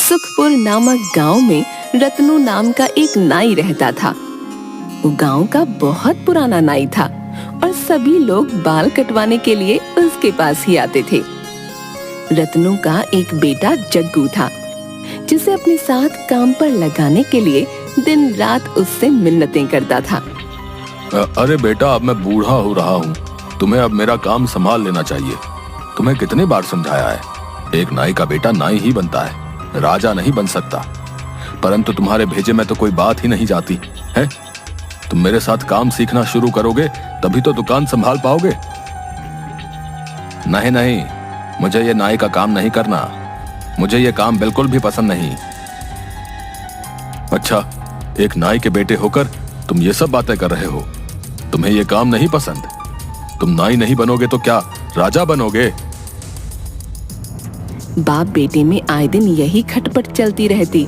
सुखपुर नामक गांव में रत्नू नाम का एक नाई रहता था। वो गांव का बहुत पुराना नाई था और सभी लोग बाल कटवाने के लिए उसके पास ही आते थे। रत्नू का एक बेटा जग्गू था, जिसे अपने साथ काम पर लगाने के लिए दिन रात उससे मिन्नतें करता था। अरे बेटा, अब मैं बूढ़ा हो रहा हूँ, तुम्हें अब मेरा काम संभाल लेना चाहिए। तुम्हें कितने बार समझाया है, एक नाई का बेटा नाई ही बनता है, राजा नहीं बन सकता। परंतु तुम्हारे भेजे में तो कोई बात ही नहीं जाती है। तुम मेरे साथ काम सीखना शुरू करोगे तभी तो दुकान संभाल पाओगे। नहीं नहीं, मुझे ये नाई का काम नहीं करना। मुझे ये काम बिल्कुल भी पसंद नहीं। अच्छा, एक नाई के बेटे होकर तुम ये सब बातें कर रहे हो। तुम्हें ये काम नहीं पसंद? तुम नाई नहीं बनोगे तो क्या राजा बनोगे? बाप बेटे में आए दिन यही खटपट चलती रहती,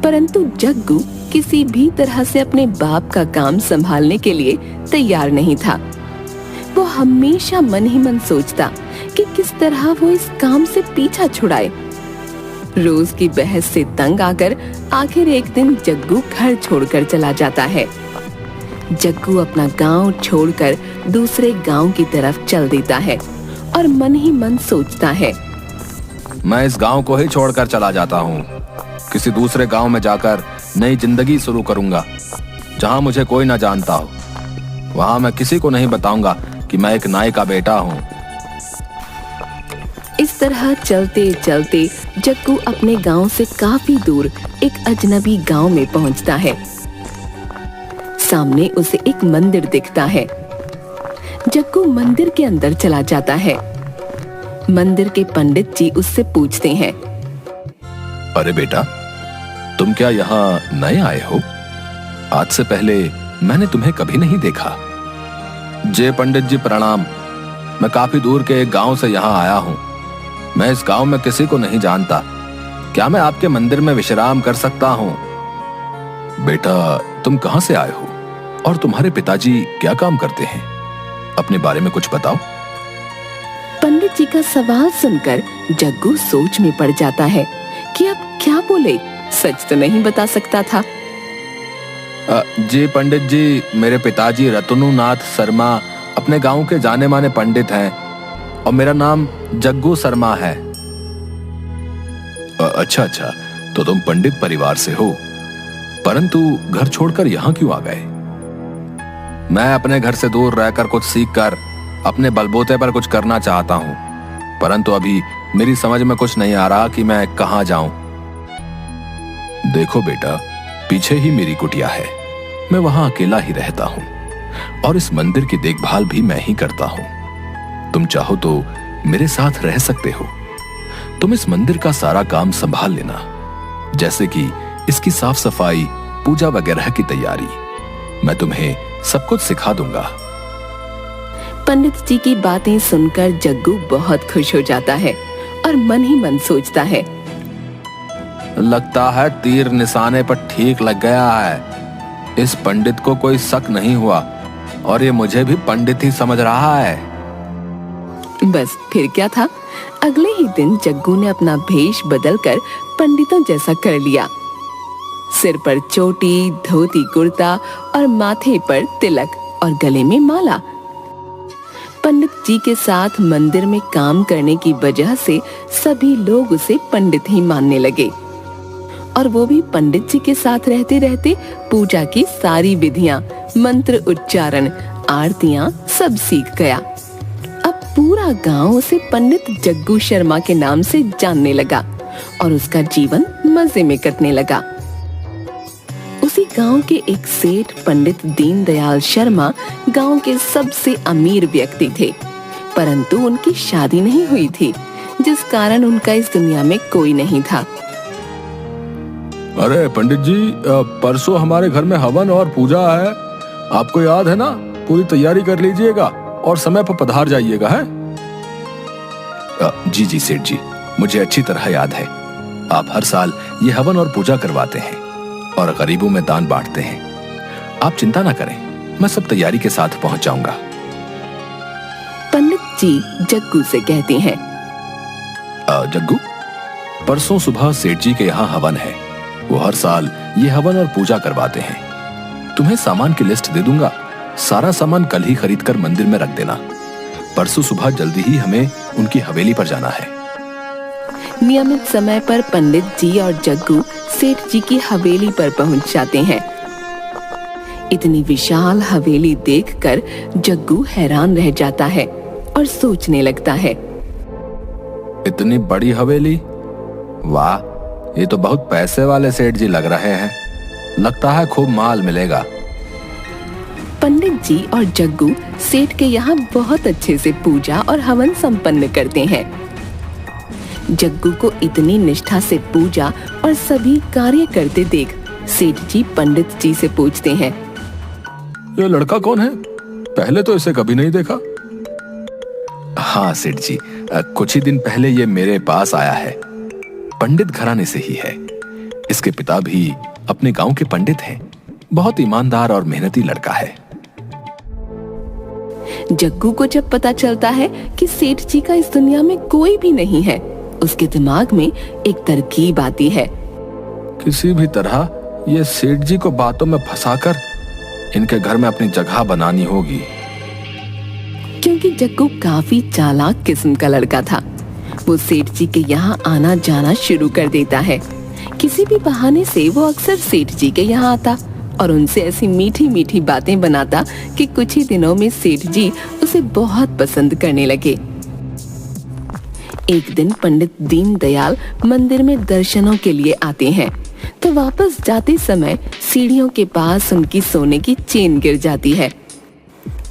परंतु जग्गू किसी भी तरह से अपने बाप का काम संभालने के लिए तैयार नहीं था। वो हमेशा मन ही मन सोचता कि किस तरह वो इस काम से पीछा छुड़ाए। रोज की बहस से तंग आकर आखिर एक दिन जग्गू घर छोड़कर चला जाता है। जग्गू अपना गांव छोड़कर दूसरे गांव की तरफ चल देता है और मन ही मन सोचता है, मैं इस गांव को ही छोड़कर चला जाता हूँ। किसी दूसरे गांव में जाकर नई जिंदगी शुरू करूंगा, जहां मुझे कोई ना जानता हो। वहां मैं किसी को नहीं बताऊंगा कि मैं एक नाई का बेटा हूँ। इस तरह चलते चलते जग्गू अपने गांव से काफी दूर एक अजनबी गांव में पहुंचता है। सामने उसे एक मंदिर दिखता है। जग्गू मंदिर के अंदर चला जाता है। मंदिर के पंडित जी उससे पूछते हैं, अरे बेटा, तुम क्या यहाँ नए आए हो? आज से पहले मैंने तुम्हें कभी नहीं देखा। जय पंडित जी, प्रणाम। मैं काफी दूर के एक गांव से यहाँ आया हूँ। मैं इस गांव में किसी को नहीं जानता। क्या मैं आपके मंदिर में विश्राम कर सकता हूँ? बेटा, तुम कहाँ से आए हो और तुम्हारे पिताजी क्या काम करते हैं? अपने बारे में कुछ बताओ। पंडित जी का सवाल सुनकर जग्गू सोच में पड़ जाता है कि अब क्या बोले। सच तो नहीं बता सकता था। जी पंडित जी, मेरे पिताजी रत्नू नाथ शर्मा अपने गांव के जाने माने पंडित हैं और मेरा नाम जग्गू शर्मा है। अच्छा अच्छा, तो तुम पंडित परिवार से हो, परंतु घर छोड़कर यहाँ क्यों आ गए? मैं अपने घर से दूर रहकर कुछ सीखकर अपने बलबूते पर कुछ करना चाहता हूँ, परंतु अभी मेरी समझ में कुछ नहीं आ रहा कि मैं कहाँ जाऊं। देखो बेटा, पीछे ही मेरी कुटिया है। मैं वहां अकेला ही रहता हूँ और इस मंदिर की देखभाल भी मैं ही करता हूँ। तुम चाहो तो मेरे साथ रह सकते हो। तुम इस मंदिर का सारा काम संभाल लेना, जैसे कि इसकी साफ सफाई, पूजा वगैरह की तैयारी। मैं तुम्हें सब कुछ सिखा दूंगा। पंडित जी की बातें सुनकर जग्गू बहुत खुश हो जाता है और मन ही मन सोचता है, लगता है तीर निशाने पर ठीक लग गया है। इस पंडित को कोई शक नहीं हुआ और ये मुझे भी पंडित ही समझ रहा है। बस फिर क्या था, अगले ही दिन जग्गू ने अपना भेष बदलकर पंडितों जैसा कर लिया। सिर पर चोटी, धोती कुर्ता और माथे पर तिलक और गले में माला। पंडित जी के साथ मंदिर में काम करने की वजह से सभी लोग उसे पंडित ही मानने लगे और वो भी पंडित जी के साथ रहते रहते पूजा की सारी विधियां, मंत्र उच्चारण, आरतियां सब सीख गया। अब पूरा गांव उसे पंडित जग्गू शर्मा के नाम से जानने लगा और उसका जीवन मजे में कटने लगा। उसी गांव के एक सेठ पंडित दीनदयाल शर्मा गांव के सबसे अमीर व्यक्ति थे, परंतु उनकी शादी नहीं हुई थी, जिस कारण उनका इस दुनिया में कोई नहीं था। अरे पंडित जी, परसों हमारे घर में हवन और पूजा है, आपको याद है ना? पूरी तैयारी कर लीजिएगा और समय पर पधार जाइएगा। है जी जी सेठ जी, मुझे अच्छी तरह याद है। आप हर साल ये हवन और पूजा करवाते हैं और गरीबों में दान बांटते हैं। आप चिंता ना करें, मैं सब तैयारी के साथ पहुंच जाऊंगा। पंडित जी जग्गू से कहते हैं, जग्गू, परसों सुबह सेठ जी के यहाँ हवन है। वो हर साल ये हवन और पूजा करवाते हैं। तुम्हें सामान की लिस्ट दे दूंगा, सारा सामान कल ही खरीद कर मंदिर में रख देना। परसों सुबह जल्दी ही हमें उनकी हवेली पर जाना है। नियमित समय पर पंडित जी और जग्गू सेठ जी की हवेली पर पहुंच जाते हैं। इतनी विशाल हवेली देखकर जग्गू हैरान रह जाता है और सोचने लगता है, इतनी बड़ी हवेली, वाह, ये तो बहुत पैसे वाले सेठ जी लग रहे हैं। लगता है खूब माल मिलेगा। पंडित जी और जग्गू सेठ के यहाँ बहुत अच्छे से पूजा और हवन संपन्न करते हैं। जग्गू को इतनी निष्ठा से पूजा और सभी कार्य करते देख सेठ जी पंडित जी से पूछते हैं, ये लड़का कौन है? पहले तो इसे कभी नहीं देखा। हाँ सेठ जी, कुछ ही दिन पहले ये मेरे पास आया है। पंडित घराने से ही है। इसके पिता भी अपने गांव के पंडित हैं। बहुत ईमानदार और मेहनती लड़का है। जग्गू को जब पता चलता है कि सेठ जी का इस दुनिया में कोई भी नहीं है, उसके दिमाग में एक तरकीब आती है। किसी भी तरह ये सेठ जी को बातों में फंसाकर इनके घर में अपनी जगह बनानी होगी। क्योंकि जग्गू काफी चालाक किस्म का लड़का था। वो सेठ जी के यहाँ आना जाना शुरू कर देता है। किसी भी बहाने से वो अक्सर सेठ जी के यहाँ आता और उनसे ऐसी मीठी मीठी बातें बनाता कि कुछ ही दिनों में सेठ जी उसे बहुत पसंद करने लगे। एक दिन पंडित दीनदयाल मंदिर में दर्शनों के लिए आते हैं, तो वापस जाते समय सीढ़ियों के पास उनकी सोने की चेन गिर जाती है।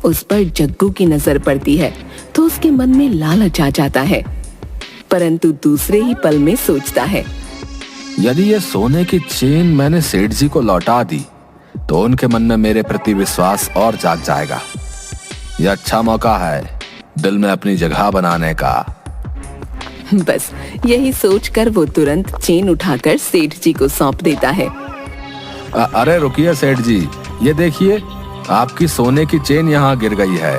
उस पर जग्गू की नजर पड़ती है तो उसके मन में लालच आ जाता है, परंतु दूसरे ही पल में सोचता है, यदि ये सोने की चेन मैंने सेठ जी को लौटा दी तो उनके मन में मेरे प्रति विश्वास और जाग जाएगा। यह अच्छा मौका है दिल में अपनी जगह बनाने का। बस यही सोचकर वो तुरंत चेन उठाकर सेठ जी को सौंप देता है। अरे रुकिए सेठ जी, ये देखिए आपकी सोने की चेन यहाँ गिर गई है।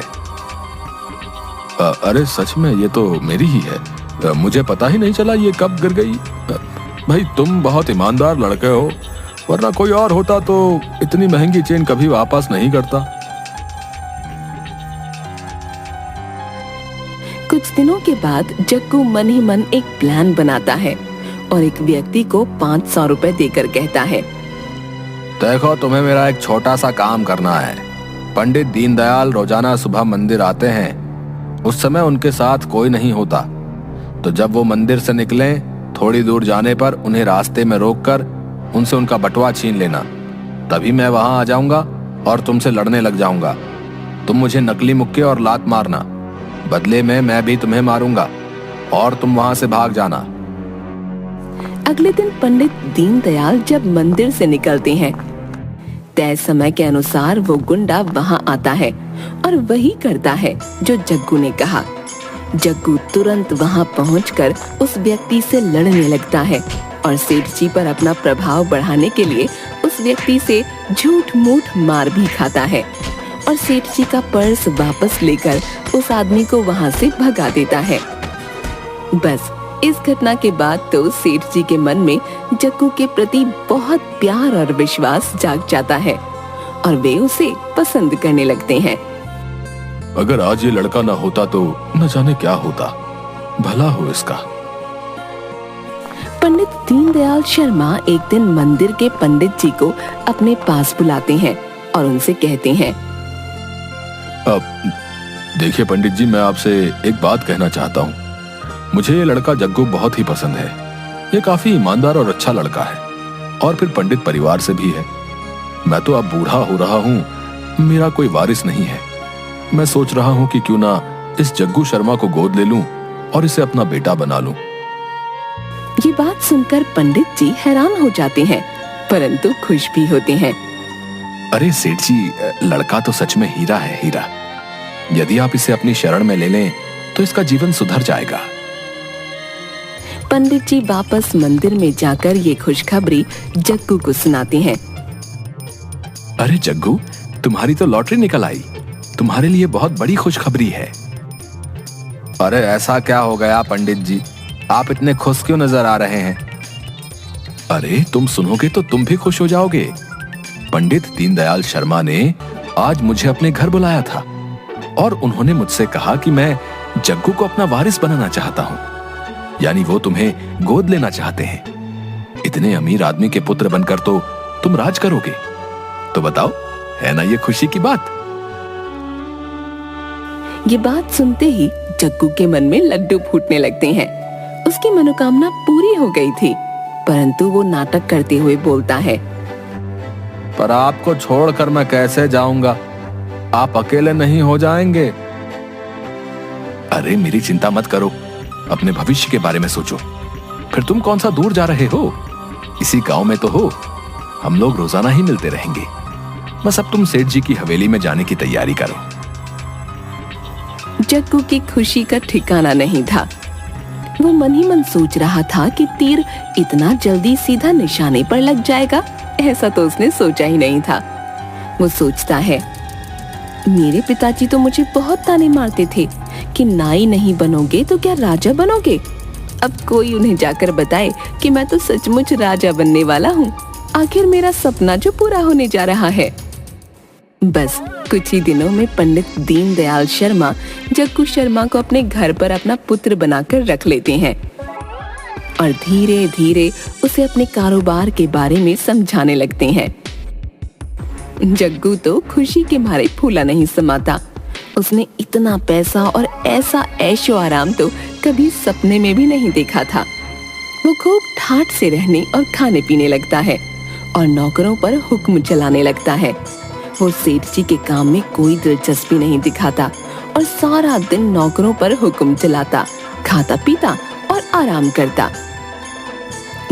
अरे सच में ये तो मेरी ही है। मुझे पता ही नहीं चला ये कब गिर गई। भाई तुम बहुत ईमानदार लड़के हो, वरना कोई और होता तो इतनी महंगी चेन कभी वापस नहीं करता। कुछ दिनों के बाद जग्गू मन ही मन एक प्लान बनाता है और एक व्यक्ति को 500 रुपए देकर कहता है, देखो तुम्हें मेरा एक छोटा सा काम करना है। पंडित दीनदयाल रोजाना सुबह मंदिर आते हैं। उस समय उनके साथ कोई नहीं होता, तो जब वो मंदिर से निकलें थोड़ी दूर जाने पर उन्हें रास्ते में रोककर उनसे उनका बटुआ छीन लेना। तभी मैं वहां आ जाऊंगा और तुमसे लड़ने लग जाऊंगा। तुम मुझे नकली मुक्के और लात मारना, बदले में मैं भी तुम्हें मारूंगा और तुम वहां से भाग जाना। अगले दिन पंडित दीनदयाल जब मंदिर से निकलते हैं, तय समय के अनुसार वो गुंडा वहां आता है और वही करता है जो जग्गू ने कहा। जग्गू तुरंत वहां पहुंचकर उस व्यक्ति से लड़ने लगता है और सेठ जी पर अपना प्रभाव बढ़ाने के लिए उस व्यक्ति से झूठ मूठ मार भी खाता है और सेठ जी का पर्स वापस लेकर उस आदमी को वहां से भगा देता है। बस इस घटना के बाद तो सेठ जी के मन में जग्गू के प्रति बहुत प्यार और विश्वास जाग जाता है और वे उसे पसंद करने लगते हैं। अगर आज ये लड़का ना होता तो न जाने क्या होता। भला हो इसका। पंडित दीनदयाल शर्मा एक दिन मंदिर के पंडित जी को अपने पास बुलाते हैं और उनसे कहते हैं, देखिए पंडित जी, मैं आपसे एक बात कहना चाहता हूँ। मुझे ये लड़का जग्गू बहुत ही पसंद है। ये काफी ईमानदार और अच्छा लड़का है और फिर पंडित परिवार से भी है। मैं तो अब बूढ़ा हो रहा हूँ, मेरा कोई वारिस नहीं है। मैं सोच रहा हूँ कि क्यों ना इस जग्गू शर्मा को गोद ले लूं और इसे अपना बेटा बना लूं। ये बात सुनकर पंडित जी हैरान हो जाते हैं, परंतु खुश भी होते हैं। अरे सेठ जी, लड़का तो सच में हीरा है, हीरा। यदि आप इसे अपनी शरण में ले लें तो इसका जीवन सुधर जाएगा। पंडित जी वापस मंदिर में जाकर ये खुशखबरी जग्गू को सुनाते हैं। अरे जग्गू, तुम्हारी तो लॉटरी निकल आई। तुम्हारे लिए बहुत बड़ी खुशखबरी है। अरे ऐसा क्या हो गया पंडित जी? आप इतने खुश क्यों नजर आ रहे हैं? अरे तुम सुनोगे तो तुम भी खुश हो जाओगे। पंडित दीनदयाल शर्मा ने आज मुझे अपने घर बुलाया था और उन्होंने मुझसे कहा कि मैं जग्गू को अपना वारिस बनाना चाहता हूं, यानी वो तुम्हें गोद लेना चाहते हैं। इतने अमीर आदमी के पुत्र बनकर तो तुम राज करोगे। तो बताओ, है ना ये खुशी की बात? ये बात सुनते ही जग्गू के मन में लड्डू फूटने लगते हैं। उसकी मनोकामना पूरी हो गई थी, परंतु वो नाटक करते हुए बोलता है, पर आपको छोड़कर मैं कैसे जाऊंगा? आप अकेले नहीं हो जाएंगे। अरे मेरी चिंता मत करो, अपने भविष्य के बारे में सोचो। फिर तुम कौन सा दूर जा रहे हो? इसी गांव में तो हो, हम लोग रोजाना ही मिलते रहेंगे। बस अब तुम सेठ जी की हवेली में जाने की तैयारी करो। जग्गू की खुशी का ठिकाना नहीं था। वो मन ही मन सोच रहा था कि तीर इतना जल्दी सीधा निशाने पर लग जाएगा, ऐसा तो उसने सोचा ही नहीं था। वो सोचता है, मेरे पिताजी तो मुझे बहुत ताने मारते थे कि नाई नहीं बनोगे तो क्या राजा बनोगे। अब कोई उन्हें जाकर बताए कि मैं तो सचमुच राजा बनने वाला हूँ। आखिर मेरा सपना जो पूरा होने जा रहा है। बस कुछ ही दिनों में पंडित दीनदयाल शर्मा जग्गू शर्मा को अपने घर पर अपना पुत्र बनाकर रख लेते हैं और धीरे धीरे उसे अपने कारोबार के बारे में समझाने लगते हैं। जग्गू तो खुशी के मारे फूला नहीं समाता। उसने इतना पैसा और ऐसा ऐशो आराम तो कभी सपने में भी नहीं देखा था। वो खूब ठाठ से रहने और खाने पीने लगता है और नौकरों पर हुक्म चलाने लगता है। वो सेठ जी के काम में कोई दिलचस्पी नहीं दिखाता और सारा दिन नौकरों पर हुक्म चलाता, खाता पीता और आराम करता।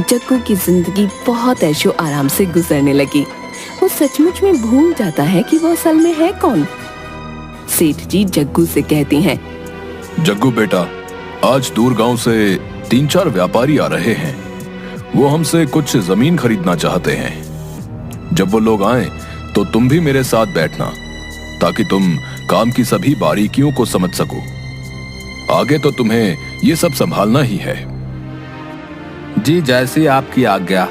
जग्गू की जिंदगी बहुत ऐशो आराम से गुजरने लगी। वो सचमुच में भूल जाता है कि वो असल में है कौन। सेठ जी जग्गू से कहते हैं, जग्गू बेटा, आज दूर गांव से 3-4 व्यापारी आ रहे हैं। वो हमसे कुछ जमीन खरीदना चाहते हैं। जब वो लोग आए तो तुम भी मेरे साथ बैठना, ताकि तुम काम की सभी बारीकियों को समझ सको। आगे तो तुम्हें ये सब संभालना ही है। जी, जैसी आपकी आज्ञा।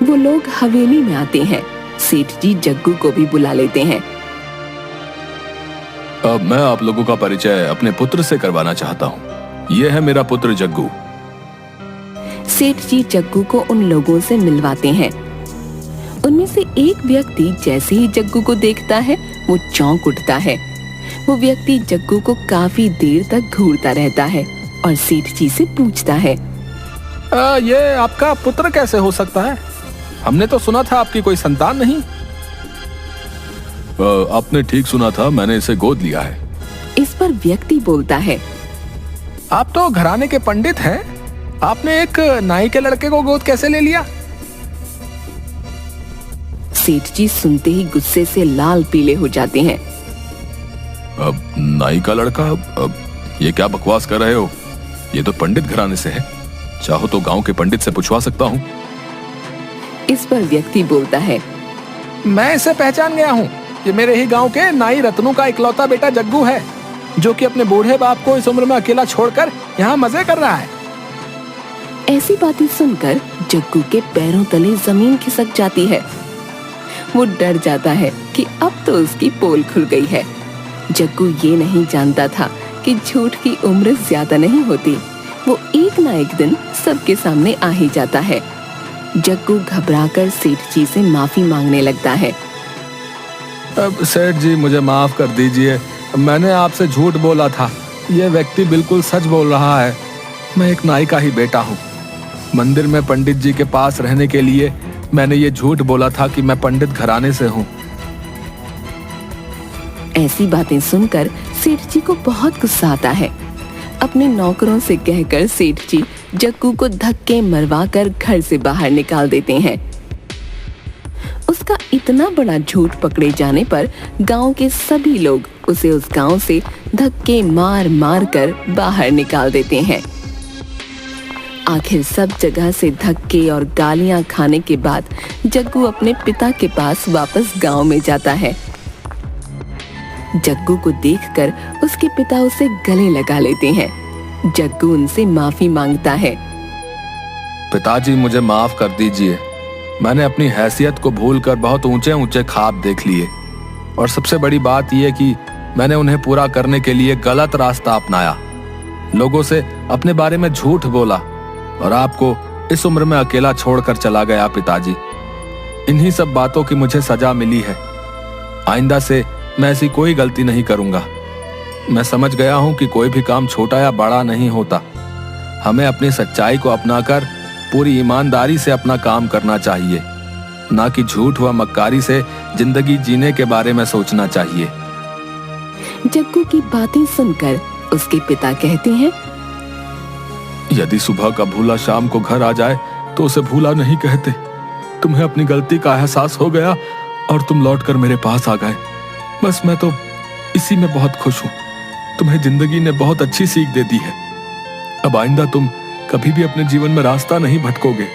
वो लोग हवेली में आते हैं। सेठ जी जग्गू को भी बुला लेते हैं। अब मैं आप लोगों का परिचय अपने पुत्र से करवाना चाहता हूँ। ये है मेरा पुत्र जग्गू। सेठ जी जग्गू को उन लोगों से मिलवाते हैं। उनमें से एक व्यक्ति जैसे ही जग्गू को देखता है वो चौंक उठता है। वो व्यक्ति जग्गू को काफी देर तक घूरता रहता है और सेठ जी से पूछता है, ये आपका पुत्र कैसे हो सकता है? हमने तो सुना था आपकी कोई संतान नहीं। आपने ठीक सुना था, मैंने इसे गोद लिया है। इस पर व्यक्ति बोलता है, आप तो घराने के पंडित हैं, आपने एक नाई के लड़के को गोद कैसे ले लिया? सेठ जी सुनते ही गुस्से से लाल पीले हो जाते हैं। अब नाई का लड़का? अब ये क्या बकवास कर रहे हो? ये तो पंडित घराने से है। चाहो तो गांव के पंडित से पूछवा सकता हूँ। इस पर व्यक्ति बोलता है, मैं इसे पहचान गया हूँ। ये मेरे ही गांव के नाई रत्नू का इकलौता बेटा जग्गू है, जो कि अपने बूढ़े बाप को इस उम्र में अकेला छोड़कर यहाँ मजे कर रहा है। ऐसी बातें सुनकर जग्गू के पैरों तले जमीन खिसक जाती है। वो डर जाता है कि अब तो उसकी पोल खुल गई है। जग्गू ये नहीं जानता था कि झूठ की उम्र ज्यादा नहीं होती। वो एक ना एक दिन सबके सामने आ ही जाता है। जग्गू घबराकर सेठ जी से माफी मांगने लगता है। अब सेठ जी, मुझे माफ कर दीजिए, मैंने आपसे झूठ बोला था। यह व्यक्ति बिल्कुल सच बोल रहा है। मैं एक नाई का ही बेटा हूँ। मंदिर में पंडित जी के पास रहने के लिए मैंने ये झूठ बोला था कि मैं पंडित घराने से हूँ। ऐसी बातें सुनकर सेठ जी को बहुत गुस्सा आता है। अपने नौकरों से कहकर सेठ जी जग्गू को धक्के मरवाकर घर से बाहर निकाल देते हैं। उसका इतना बड़ा झूठ पकड़े जाने पर गांव के सभी लोग उसे उस गांव से धक्के मार मार कर बाहर निकाल देते हैं। आखिर सब जगह से धक्के और गालियां खाने के बाद जग्गू अपने पिता के पास वापस गांव में जाता है। जग्गू को देखकर उसके पिता उसे गले लगा लेते हैं। जग्गू उनसे माफी मांगता है। पिताजी मुझे माफ कर दीजिए। मैंने अपनी हैसियत को भूलकर बहुत ऊंचे ऊंचे ख्वाब देख लिए, और सबसे बड़ी बात यह कि मैंने उन्हें पूरा करने के लिए गलत रास्ता अपनाया। लोगों से अपने बारे में झूठ बोला और आपको इस उम्र में अकेला छोड़कर चला गया पिताजी। इन्हीं सब बातों की मुझे सजा मिली है। आइंदा से मैं ऐसी कोई गलती नहीं करूंगा। मैं समझ गया हूं कि कोई भी काम छोटा या बड़ा नहीं होता। हमें अपनी सच्चाई को अपनाकर पूरी ईमानदारी से अपना काम करना चाहिए, ना कि झूठ व मक्कारी से जिंदगी जीने के बारे में सोचना चाहिए। जग्गू की बातें सुनकर उसके पिता कहते हैं, यदि सुबह का भूला शाम को घर आ जाए तो उसे भूला नहीं कहते। तुम्हें अपनी गलती का एहसास हो गया और तुम लौटकर मेरे पास आ गए। बस मैं तो इसी में बहुत खुश हूं। तुम्हें जिंदगी ने बहुत अच्छी सीख दे दी है। अब आइंदा तुम कभी भी अपने जीवन में रास्ता नहीं भटकोगे।